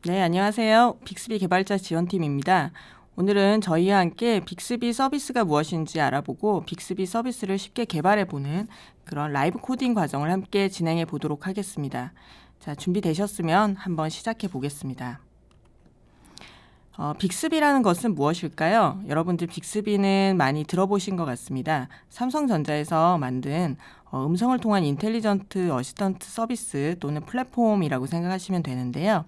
네, 안녕하세요. 빅스비 개발자 지원팀입니다. 오늘은 저희와 함께 빅스비 서비스가 무엇인지 알아보고 빅스비 서비스를 쉽게 개발해보는 그런 라이브 코딩 과정을 함께 진행해 보도록 하겠습니다. 자, 준비되셨으면 한번 시작해 보겠습니다. 빅스비라는 것은 무엇일까요? 여러분들 빅스비는 많이 들어보신 것 같습니다. 삼성전자에서 만든 음성을 통한 인텔리전트 어시스턴트 서비스 또는 플랫폼이라고 생각하시면 되는데요.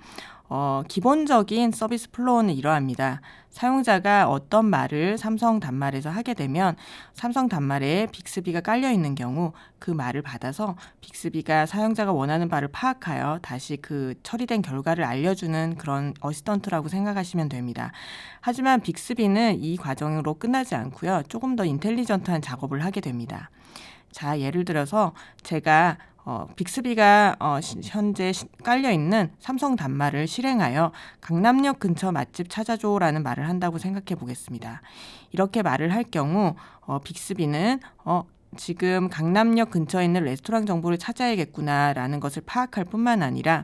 기본적인 서비스 플로우는 이러합니다. 사용자가 어떤 말을 삼성 단말에서 하게 되면 삼성 단말에 빅스비가 깔려 있는 경우 그 말을 받아서 빅스비가 사용자가 원하는 바를 파악하여 다시 그 처리된 결과를 알려주는 그런 어시스턴트라고 생각하시면 됩니다. 하지만 빅스비는 이 과정으로 끝나지 않고요. 조금 더 인텔리전트한 작업을 하게 됩니다. 자, 예를 들어서 제가 빅스비가 현재 깔려 있는 삼성 단말을 실행하여 강남역 근처 맛집 찾아줘라는 말을 한다고 생각해 보겠습니다. 이렇게 말을 할 경우 빅스비는 지금 강남역 근처에 있는 레스토랑 정보를 찾아야겠구나라는 것을 파악할 뿐만 아니라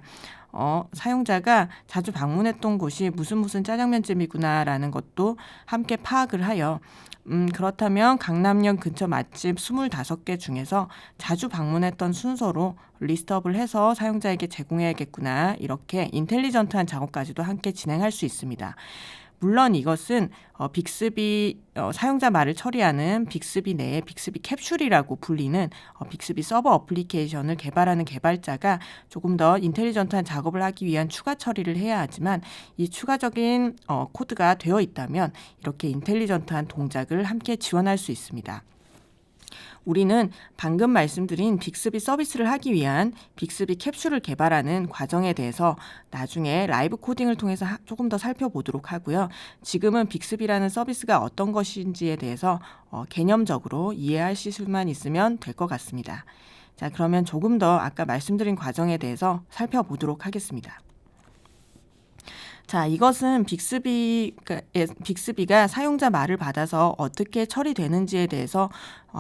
사용자가 자주 방문했던 곳이 무슨 짜장면집이구나라는 것도 함께 파악을 하여 그렇다면 강남역 근처 맛집 25개 중에서 자주 방문했던 순서로 리스트업을 해서 사용자에게 제공해야겠구나. 이렇게 인텔리전트한 작업까지도 함께 진행할 수 있습니다. 물론 이것은 빅스비 사용자 말을 처리하는 빅스비 내에 빅스비 캡슐이라고 불리는 빅스비 서버 어플리케이션을 개발하는 개발자가 조금 더 인텔리전트한 작업을 하기 위한 추가 처리를 해야 하지만 이 추가적인 코드가 되어 있다면 이렇게 인텔리전트한 동작을 함께 지원할 수 있습니다. 우리는 방금 말씀드린 빅스비 서비스를 하기 위한 빅스비 캡슐을 개발하는 과정에 대해서 나중에 라이브 코딩을 통해서 조금 더 살펴보도록 하고요. 지금은 빅스비라는 서비스가 어떤 것인지에 대해서 개념적으로 이해하실 수만 있으면 될 것 같습니다. 자, 그러면 조금 더 아까 말씀드린 과정에 대해서 살펴보도록 하겠습니다. 자, 이것은 빅스비가 사용자 말을 받아서 어떻게 처리되는지에 대해서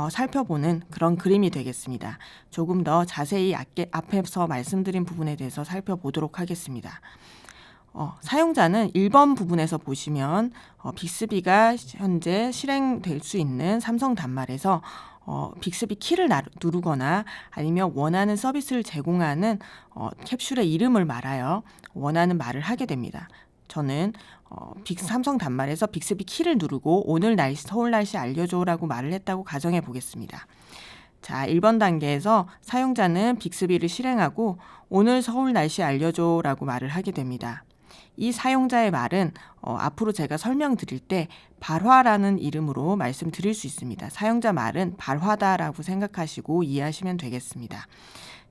살펴보는 그런 그림이 되겠습니다. 조금 더 자세히 앞에서 말씀드린 부분에 대해서 살펴보도록 하겠습니다. 사용자는 1번 부분에서 보시면 빅스비가 현재 실행될 수 있는 삼성 단말에서 빅스비 키를 누르거나 아니면 원하는 서비스를 제공하는 캡슐의 이름을 말하여 원하는 말을 하게 됩니다. 저는 삼성 단말에서 빅스비 키를 누르고 오늘 날씨, 서울 날씨 알려줘라고 말을 했다고 가정해 보겠습니다. 자, 1번 단계에서 사용자는 빅스비를 실행하고 오늘 서울 날씨 알려줘라고 말을 하게 됩니다. 이 사용자의 말은 앞으로 제가 설명드릴 때 발화라는 이름으로 말씀드릴 수 있습니다. 사용자 말은 발화다라고 생각하시고 이해하시면 되겠습니다.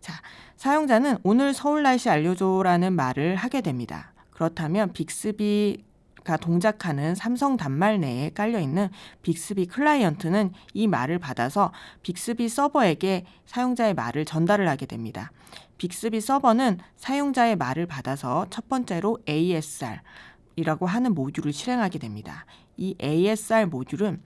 자, 사용자는 오늘 서울 날씨 알려줘라는 말을 하게 됩니다. 그렇다면 빅스비가 동작하는 삼성 단말 내에 깔려있는 빅스비 클라이언트는 이 말을 받아서 빅스비 서버에게 사용자의 말을 전달을 하게 됩니다. 빅스비 서버는 사용자의 말을 받아서 첫 번째로 ASR이라고 하는 모듈을 실행하게 됩니다. 이 ASR 모듈은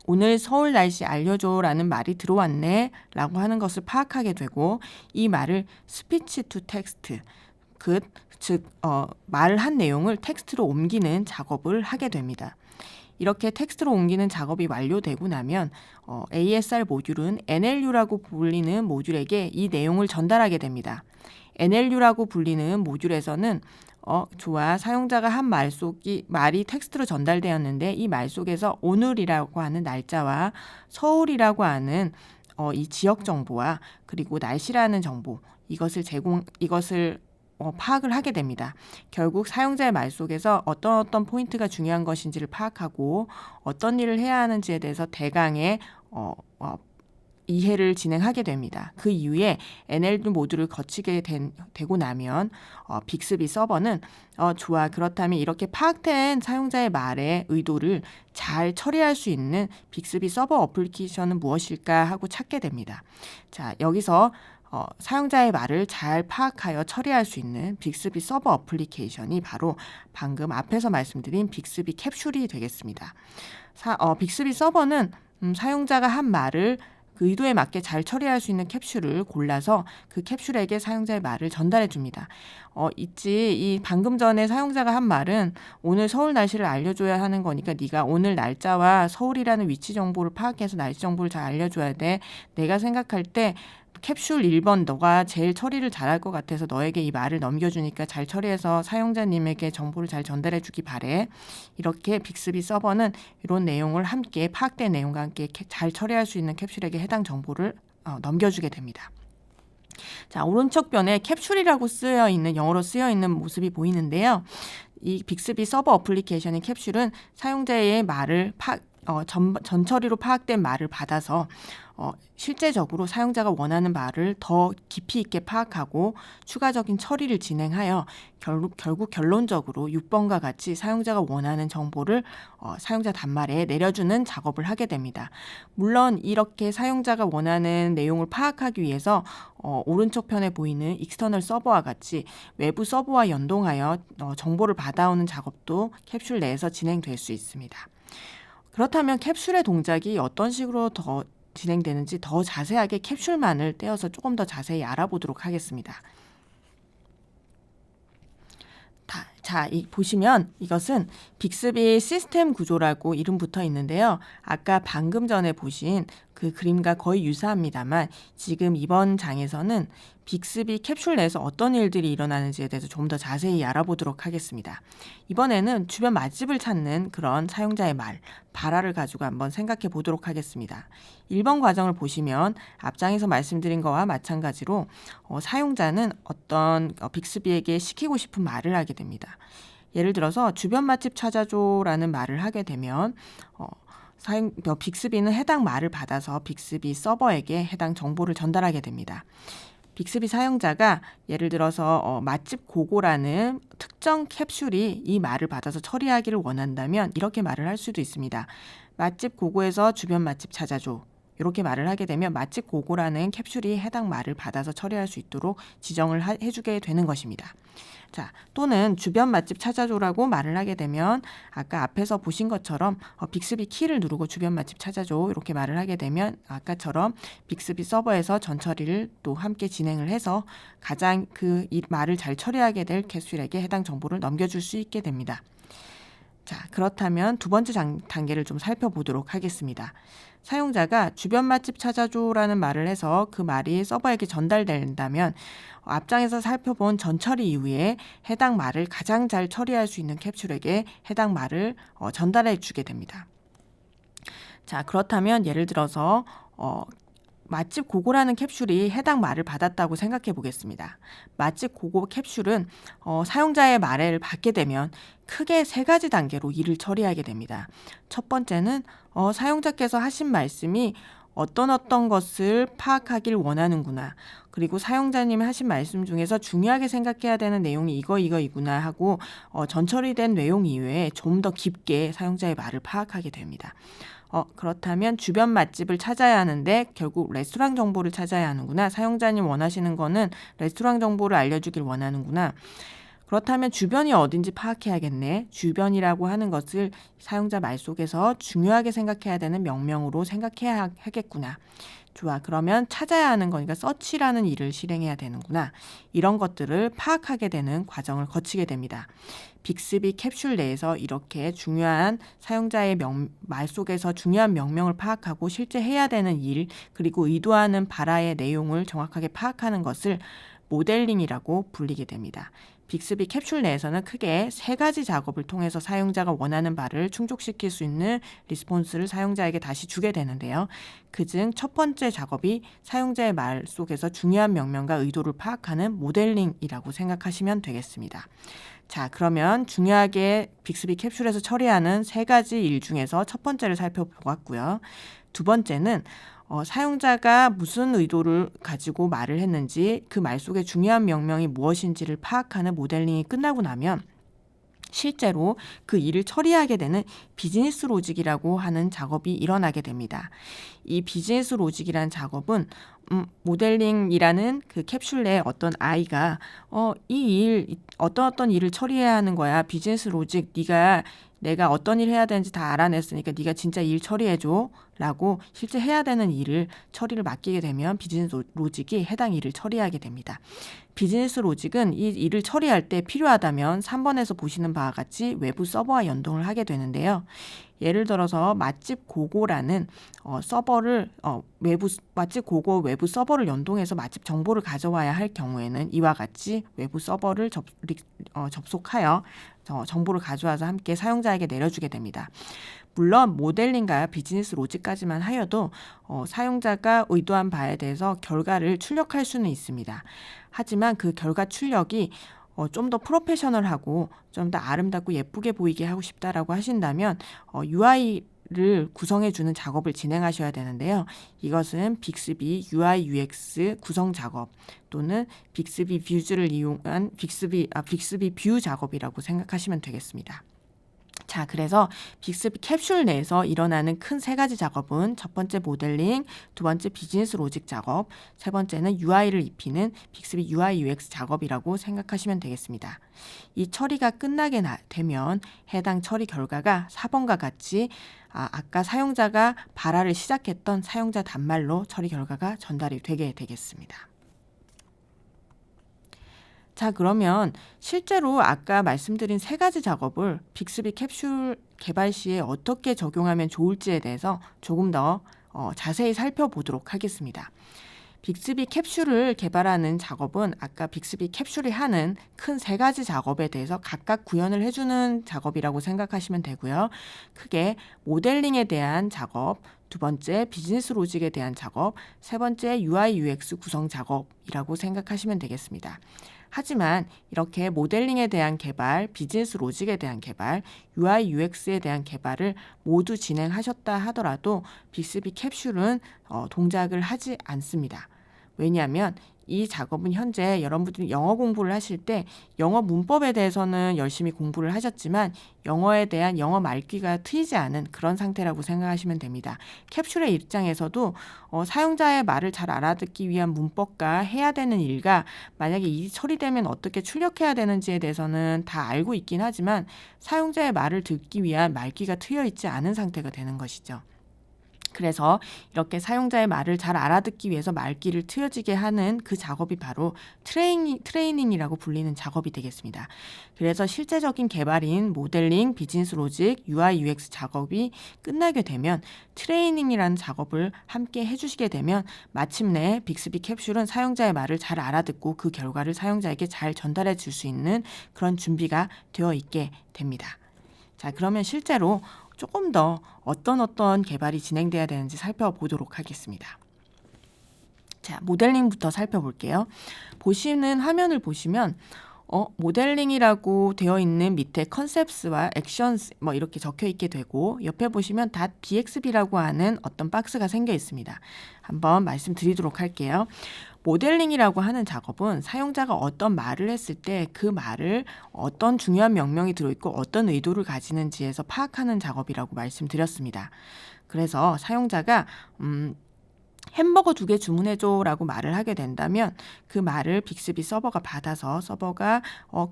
오늘 서울 날씨 알려줘라는 말이 들어왔네 라고 하는 것을 파악하게 되고 이 말을 스피치 투 텍스트 즉 말을 한 내용을 텍스트로 옮기는 작업을 하게 됩니다. 이렇게 텍스트로 옮기는 작업이 완료되고 나면 ASR 모듈은 NLU라고 불리는 모듈에게 이 내용을 전달하게 됩니다. NLU라고 불리는 모듈에서는 좋아, 사용자가 한 말이 텍스트로 전달되었는데 이 말 속에서 오늘이라고 하는 날짜와 서울이라고 하는 이 지역 정보와 그리고 날씨라는 정보 이것을 파악을 하게 됩니다. 결국 사용자의 말 속에서 어떤 포인트가 중요한 것인지를 파악하고 어떤 일을 해야 하는지에 대해서 대강의 이해를 진행하게 됩니다. 그 이후에 NLU 모듈을 거치게 되고 나면 빅스비 서버는 좋아, 그렇다면 이렇게 파악된 사용자의 말의 의도를 잘 처리할 수 있는 빅스비 서버 어플리케이션은 무엇일까 하고 찾게 됩니다. 자, 여기서 사용자의 말을 잘 파악하여 처리할 수 있는 빅스비 서버 어플리케이션이 바로 방금 앞에서 말씀드린 빅스비 캡슐이 되겠습니다. 빅스비 서버는 사용자가 한 말을 그 의도에 맞게 잘 처리할 수 있는 캡슐을 골라서 그 캡슐에게 사용자의 말을 전달해 줍니다. 이 방금 전에 사용자가 한 말은 오늘 서울 날씨를 알려줘야 하는 거니까 네가 오늘 날짜와 서울이라는 위치 정보를 파악해서 날씨 정보를 잘 알려줘야 돼. 내가 생각할 때 캡슐 1번 너가 제일 처리를 잘할 것 같아서 너에게 이 말을 넘겨주니까 잘 처리해서 사용자님에게 정보를 잘 전달해 주기 바래. 이렇게 빅스비 서버는 이런 내용을 함께 파악된 내용과 함께 잘 처리할 수 있는 캡슐에게 해당 정보를 넘겨주게 됩니다. 자, 오른쪽 변에 캡슐이라고 영어로 쓰여 있는 모습이 보이는데요. 이 빅스비 서버 어플리케이션인 캡슐은 사용자의 말을 전처리로 파악된 말을 받아서 실제적으로 사용자가 원하는 말을 더 깊이 있게 파악하고 추가적인 처리를 진행하여 결국 결론적으로 6번과 같이 사용자가 원하는 정보를 사용자 단말에 내려주는 작업을 하게 됩니다. 물론 이렇게 사용자가 원하는 내용을 파악하기 위해서 오른쪽 편에 보이는 익스터널 서버와 같이 외부 서버와 연동하여 정보를 받아오는 작업도 캡슐 내에서 진행될 수 있습니다. 그렇다면 캡슐의 동작이 어떤 식으로 더 진행되는지 더 자세하게 캡슐만을 떼어서 조금 더 자세히 알아보도록 하겠습니다. 보시면 이것은 빅스비 시스템 구조라고 이름 붙어 있는데요. 아까 방금 전에 보신 그 그림과 거의 유사합니다만 지금 이번 장에서는 빅스비 캡슐 내에서 어떤 일들이 일어나는지에 대해서 좀 더 자세히 알아보도록 하겠습니다. 이번에는 주변 맛집을 찾는 그런 사용자의 발화를 가지고 한번 생각해 보도록 하겠습니다. 1번 과정을 보시면 앞장에서 말씀드린 거와 마찬가지로 사용자는 어떤 빅스비에게 시키고 싶은 말을 하게 됩니다. 예를 들어서 주변 맛집 찾아줘라는 말을 하게 되면 빅스비는 해당 말을 받아서 빅스비 서버에게 해당 정보를 전달하게 됩니다. 빅스비 사용자가 예를 들어서 맛집 고고라는 특정 캡슐이 이 말을 받아서 처리하기를 원한다면 이렇게 말을 할 수도 있습니다. 맛집 고고에서 주변 맛집 찾아줘. 이렇게 말을 하게 되면 맛집 고고라는 캡슐이 해당 말을 받아서 처리할 수 있도록 지정을 해주게 되는 것입니다. 자, 또는 주변 맛집 찾아줘라고 말을 하게 되면 아까 앞에서 보신 것처럼 빅스비 키를 누르고 주변 맛집 찾아줘 이렇게 말을 하게 되면 아까처럼 빅스비 서버에서 전처리를 또 함께 진행을 해서 가장 이 말을 잘 처리하게 될 캡슐에게 해당 정보를 넘겨줄 수 있게 됩니다. 자, 그렇다면 두 번째 단계를 좀 살펴보도록 하겠습니다. 사용자가 주변 맛집 찾아줘라는 말을 해서 그 말이 서버에게 전달된다면 앞장에서 살펴본 전처리 이후에 해당 말을 가장 잘 처리할 수 있는 캡슐에게 해당 말을 전달해 주게 됩니다. 자, 그렇다면 예를 들어서 맛집 고고라는 캡슐이 해당 말을 받았다고 생각해 보겠습니다. 맛집 고고 캡슐은 사용자의 말을 받게 되면 크게 3가지 단계로 일을 처리하게 됩니다. 첫 번째는 사용자께서 하신 말씀이 어떤 것을 파악하길 원하는구나. 그리고 사용자님이 하신 말씀 중에서 중요하게 생각해야 되는 내용이 이거이구나 하고 전처리된 내용 이외에 좀 더 깊게 사용자의 말을 파악하게 됩니다. 그렇다면 주변 맛집을 찾아야 하는데 결국 레스토랑 정보를 찾아야 하는구나. 사용자님 원하시는 거는 레스토랑 정보를 알려주길 원하는구나. 그렇다면 주변이 어딘지 파악해야겠네. 주변이라고 하는 것을 사용자 말 속에서 중요하게 생각해야 되는 명명으로 생각해야 하겠구나. 좋아. 그러면 찾아야 하는 거니까 서치라는 일을 실행해야 되는구나. 이런 것들을 파악하게 되는 과정을 거치게 됩니다. 빅스비 캡슐 내에서 이렇게 중요한 사용자의 말 속에서 중요한 명명을 파악하고 실제 해야 되는 일, 그리고 의도하는 발화의 내용을 정확하게 파악하는 것을 모델링이라고 불리게 됩니다. 빅스비 캡슐 내에서는 크게 3가지 작업을 통해서 사용자가 원하는 바를 충족시킬 수 있는 리스폰스를 사용자에게 다시 주게 되는데요. 그중 첫 번째 작업이 사용자의 말 속에서 중요한 명명과 의도를 파악하는 모델링이라고 생각하시면 되겠습니다. 자, 그러면 중요하게 빅스비 캡슐에서 처리하는 3가지 일 중에서 첫 번째를 살펴보았고요. 두 번째는 사용자가 무슨 의도를 가지고 말을 했는지 그 말 속에 중요한 명명이 무엇인지를 파악하는 모델링이 끝나고 나면 실제로 그 일을 처리하게 되는 비즈니스 로직이라고 하는 작업이 일어나게 됩니다. 이 비즈니스 로직이라는 작업은 모델링이라는 그 캡슐 내에 어떤 아이가 어떤 일을 처리해야 하는 거야. 비즈니스 로직, 내가 어떤 일 해야 되는지 다 알아냈으니까 네가 진짜 일 처리해줘 라고 실제 해야 되는 일을 처리를 맡기게 되면 비즈니스 로직이 해당 일을 처리하게 됩니다. 비즈니스 로직은 이 일을 처리할 때 필요하다면 3번에서 보시는 바와 같이 외부 서버와 연동을 하게 되는데요. 예를 들어서 맛집 고고라는 서버를 맛집 고고 외부 서버를 연동해서 맛집 정보를 가져와야 할 경우에는 이와 같이 외부 서버를 접속하여 정보를 가져와서 함께 사용자에게 내려주게 됩니다. 물론 모델링과 비즈니스 로직까지만 하여도 사용자가 의도한 바에 대해서 결과를 출력할 수는 있습니다. 하지만 그 결과 출력이 좀 더 프로페셔널하고 좀 더 아름답고 예쁘게 보이게 하고 싶다라고 하신다면 UI를 구성해주는 작업을 진행하셔야 되는데요. 이것은 빅스비 UI UX 구성 작업 또는 빅스비 뷰즈를 이용한 빅스비 뷰 작업이라고 생각하시면 되겠습니다. 자, 그래서 빅스비 캡슐 내에서 일어나는 큰 세 가지 작업은 첫 번째 모델링, 두 번째 비즈니스 로직 작업, 세 번째는 UI를 입히는 빅스비 UI UX 작업이라고 생각하시면 되겠습니다. 이 처리가 끝나게 되면 해당 처리 결과가 4번과 같이 아까 사용자가 발화를 시작했던 사용자 단말로 처리 결과가 전달이 되게 되겠습니다. 자, 그러면 실제로 아까 말씀드린 세 가지 작업을 빅스비 캡슐 개발 시에 어떻게 적용하면 좋을지에 대해서 조금 더 자세히 살펴보도록 하겠습니다. 빅스비 캡슐을 개발하는 작업은 아까 빅스비 캡슐이 하는 큰 세 가지 작업에 대해서 각각 구현을 해주는 작업이라고 생각하시면 되고요. 크게 모델링에 대한 작업, 두 번째 비즈니스 로직에 대한 작업, 세 번째 UI UX 구성 작업이라고 생각하시면 되겠습니다. 하지만 이렇게 모델링에 대한 개발, 비즈니스 로직에 대한 개발, UI UX에 대한 개발을 모두 진행하셨다 하더라도 빅스비 캡슐은 동작을 하지 않습니다. 왜냐하면 이 작업은 현재 여러분들이 영어 공부를 하실 때 영어 문법에 대해서는 열심히 공부를 하셨지만 영어에 대한 영어 말귀가 트이지 않은 그런 상태라고 생각하시면 됩니다. 캡슐의 입장에서도 사용자의 말을 잘 알아듣기 위한 문법과 해야 되는 일과 만약에 일이 처리되면 어떻게 출력해야 되는지에 대해서는 다 알고 있긴 하지만 사용자의 말을 듣기 위한 말귀가 트여 있지 않은 상태가 되는 것이죠. 그래서 이렇게 사용자의 말을 잘 알아듣기 위해서 말귀를 트여지게 하는 그 작업이 바로 트레이닝이라고 불리는 작업이 되겠습니다. 그래서 실제적인 개발인 모델링, 비즈니스 로직, UI, UX 작업이 끝나게 되면 트레이닝이라는 작업을 함께 해주시게 되면 마침내 빅스비 캡슐은 사용자의 말을 잘 알아듣고 그 결과를 사용자에게 잘 전달해 줄 수 있는 그런 준비가 되어 있게 됩니다. 자, 그러면 실제로 조금 더 어떤 개발이 진행돼야 되는지 살펴보도록 하겠습니다. 자, 모델링부터 살펴볼게요. 보시는 화면을 보시면 모델링이라고 되어 있는 밑에 컨셉스와 액션스 이렇게 적혀 있게 되고 옆에 보시면 .bxb라고 하는 어떤 박스가 생겨 있습니다. 한번 말씀드리도록 할게요. 모델링이라고 하는 작업은 사용자가 어떤 말을 했을 때 그 말을 어떤 중요한 명령이 들어있고 어떤 의도를 가지는지에서 파악하는 작업이라고 말씀드렸습니다. 그래서 사용자가 햄버거 2개 주문해줘 라고 말을 하게 된다면 그 말을 빅스비 서버가 받아서 서버가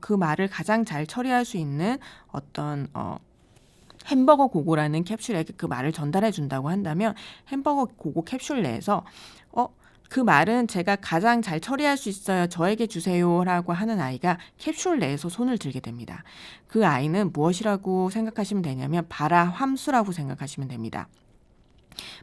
그 말을 가장 잘 처리할 수 있는 어떤 햄버거 고고라는 캡슐에게 그 말을 전달해 준다고 한다면 햄버거 고고 캡슐 내에서 그 말은 제가 가장 잘 처리할 수 있어요. 저에게 주세요 라고 하는 아이가 캡슐 내에서 손을 들게 됩니다. 그 아이는 무엇이라고 생각하시면 되냐면 발화 함수라고 생각하시면 됩니다.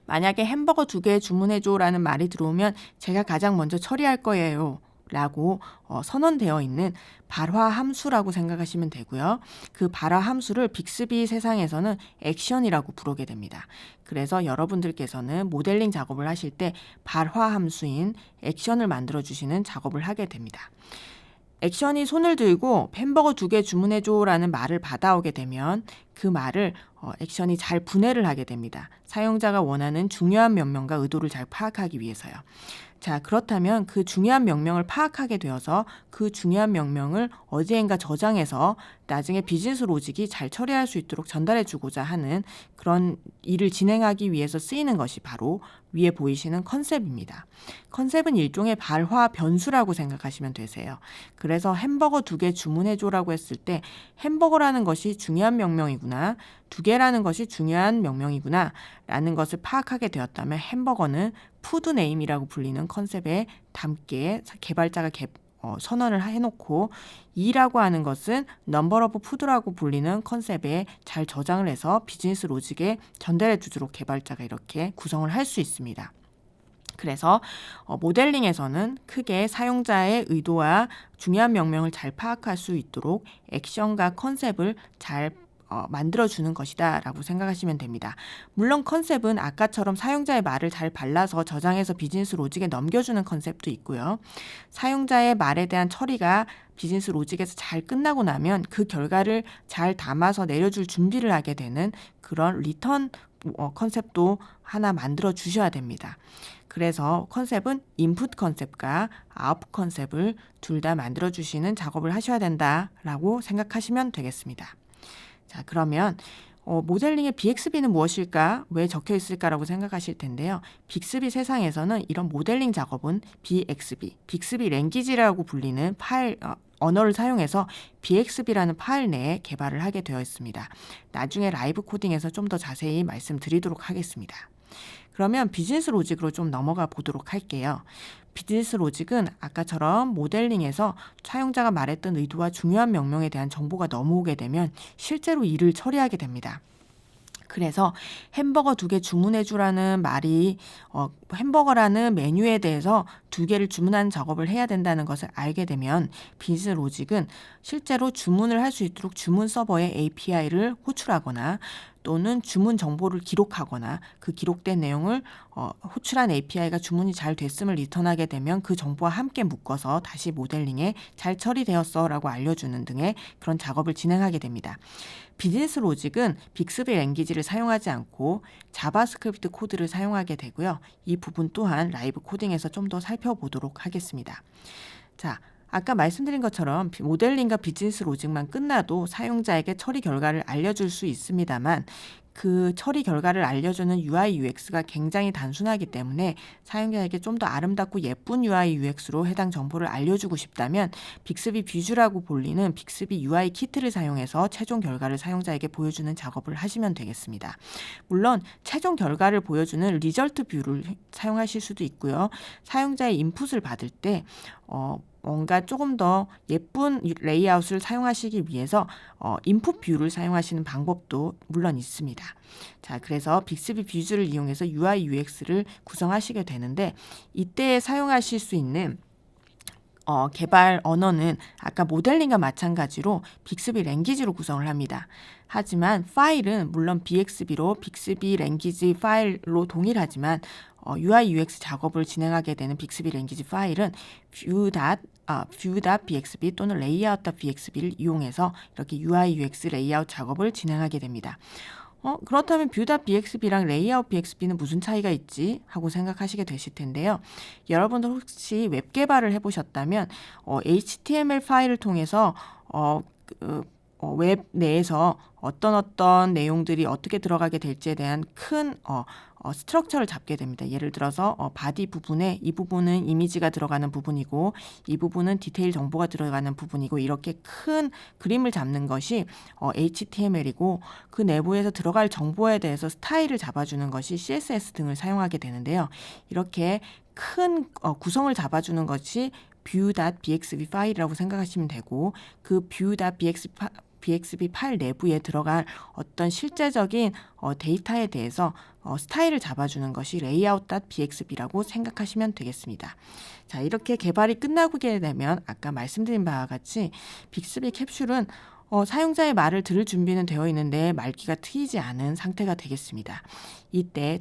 만약에 햄버거 2개 주문해줘 라는 말이 들어오면 제가 가장 먼저 처리할 거예요 라고 선언되어 있는 발화 함수라고 생각하시면 되고요. 그 발화 함수를 빅스비 세상에서는 액션이라고 부르게 됩니다. 그래서 여러분들께서는 모델링 작업을 하실 때 발화 함수인 액션을 만들어 주시는 작업을 하게 됩니다. 액션이 손을 들고 햄버거 2개 주문해줘 라는 말을 받아오게 되면 그 말을 액션이 잘 분해를 하게 됩니다. 사용자가 원하는 중요한 명령과 의도를 잘 파악하기 위해서요. 자, 그렇다면 그 중요한 명령을 파악하게 되어서 그 중요한 명령을 어디엔가 저장해서 나중에 비즈니스 로직이 잘 처리할 수 있도록 전달해 주고자 하는 그런 일을 진행하기 위해서 쓰이는 것이 바로 위에 보이시는 컨셉입니다. 컨셉은 일종의 발화 변수라고 생각하시면 되세요. 그래서 햄버거 2개 주문해줘라고 했을 때 햄버거라는 것이 중요한 명령이고 명령이구나, 두 개라는 것이 중요한 명령이구나 라는 것을 파악하게 되었다면 햄버거는 푸드네임이라고 불리는 컨셉에 담게 개발자가 선언을 해놓고, E라고 하는 것은 넘버 오브 푸드라고 불리는 컨셉에 잘 저장을 해서 비즈니스 로직에 전달해 주도록 개발자가 이렇게 구성을 할 수 있습니다. 그래서 모델링에서는 크게 사용자의 의도와 중요한 명령을 잘 파악할 수 있도록 액션과 컨셉을 잘 만들어주는 것이다 라고 생각하시면 됩니다. 물론 컨셉은 아까처럼 사용자의 말을 잘 발라서 저장해서 비즈니스 로직에 넘겨주는 컨셉도 있고요. 사용자의 말에 대한 처리가 비즈니스 로직에서 잘 끝나고 나면 그 결과를 잘 담아서 내려줄 준비를 하게 되는 그런 리턴 컨셉도 하나 만들어 주셔야 됩니다. 그래서 컨셉은 인풋 컨셉과 아웃풋 컨셉을 둘 다 만들어 주시는 작업을 하셔야 된다라고 생각하시면 되겠습니다. 자, 그러면 모델링의 BXB는 무엇일까? 왜 적혀 있을까라고 생각하실 텐데요. 빅스비 세상에서는 이런 모델링 작업은 BXB, 빅스비 랭귀지라고 불리는 파일 언어를 사용해서 BXB라는 파일 내에 개발을 하게 되어 있습니다. 나중에 라이브 코딩에서 좀 더 자세히 말씀드리도록 하겠습니다. 그러면 비즈니스 로직으로 좀 넘어가 보도록 할게요. 비즈니스 로직은 아까처럼 모델링에서 사용자가 말했던 의도와 중요한 명령에 대한 정보가 넘어오게 되면 실제로 일을 처리하게 됩니다. 그래서 햄버거 2개 주문해 주라는 말이 햄버거라는 메뉴에 대해서 2개를 주문하는 작업을 해야 된다는 것을 알게 되면 비즈니스 로직은 실제로 주문을 할 수 있도록 주문 서버에 API를 호출하거나 또는 주문 정보를 기록하거나 그 기록된 내용을 호출한 API가 주문이 잘 됐음을 리턴하게 되면 그 정보와 함께 묶어서 다시 모델링에 잘 처리되었어 라고 알려주는 등의 그런 작업을 진행하게 됩니다. 비즈니스 로직은 빅스비 랭귀지를 사용하지 않고 자바스크립트 코드를 사용하게 되고요. 이 부분 또한 라이브 코딩에서 좀 더 살펴보도록 하겠습니다. 자, 아까 말씀드린 것처럼 모델링과 비즈니스 로직만 끝나도 사용자에게 처리 결과를 알려줄 수 있습니다만 그 처리 결과를 알려주는 UI UX가 굉장히 단순하기 때문에 사용자에게 좀 더 아름답고 예쁜 UI UX로 해당 정보를 알려주고 싶다면 빅스비 뷰즈라고 불리는 빅스비 UI 키트를 사용해서 최종 결과를 사용자에게 보여주는 작업을 하시면 되겠습니다. 물론 최종 결과를 보여주는 리절트 뷰를 사용하실 수도 있고요. 사용자의 인풋을 받을 때 뭔가 조금 더 예쁜 레이아웃을 사용하시기 위해서 인풋 뷰를 사용하시는 방법도 물론 있습니다. 자, 그래서 빅스비 뷰즈를 이용해서 UI UX를 구성하시게 되는데 이때 사용하실 수 있는 개발 언어는 아까 모델링과 마찬가지로 빅스비 랭귀지로 구성을 합니다. 하지만 파일은 물론 BXB로 빅스비 랭귀지 파일로 동일하지만 UI UX 작업을 진행하게 되는 빅스비 랭귀지 파일은 view.bxb 또는 layout.bxb를 이용해서 이렇게 UI UX 레이아웃 작업을 진행하게 됩니다. 그렇다면 view.bxb랑 layout.bxb는 무슨 차이가 있지? 하고 생각하시게 되실 텐데요. 여러분들 혹시 웹 개발을 해보셨다면 HTML 파일을 통해서 웹 내에서 어떤 내용들이 어떻게 들어가게 될지에 대한 큰 스트럭처를 잡게 됩니다. 예를 들어서 바디 부분에 이 부분은 이미지가 들어가는 부분이고 이 부분은 디테일 정보가 들어가는 부분이고 이렇게 큰 그림을 잡는 것이 HTML이고 그 내부에서 들어갈 정보에 대해서 스타일을 잡아주는 것이 CSS 등을 사용하게 되는데요. 이렇게 큰 구성을 잡아주는 것이 view.bxb 파일이라고 생각하시면 되고 그 view.bxb 파일 내부에 들어갈 어떤 실제적인 데이터에 대해서 스타일을 잡아주는 것이 layout.bxb라고 생각하시면 되겠습니다. 자, 이렇게 개발이 끝나게 되면 아까 말씀드린 바와 같이 빅스비 캡슐은 사용자의 말을 들을 준비는 되어 있는데 말귀가 트이지 않은 상태가 되겠습니다. 이때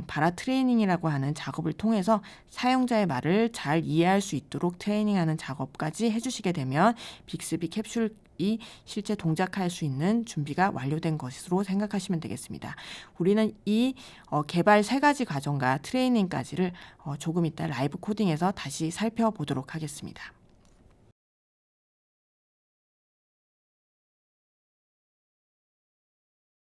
바라 트레이닝이라고 하는 작업을 통해서 사용자의 말을 잘 이해할 수 있도록 트레이닝하는 작업까지 해주시게 되면 빅스비 캡슐이 실제 동작할 수 있는 준비가 완료된 것으로 생각하시면 되겠습니다. 우리는 이 개발 3가지 과정과 트레이닝까지를 조금 이따 라이브 코딩에서 다시 살펴보도록 하겠습니다.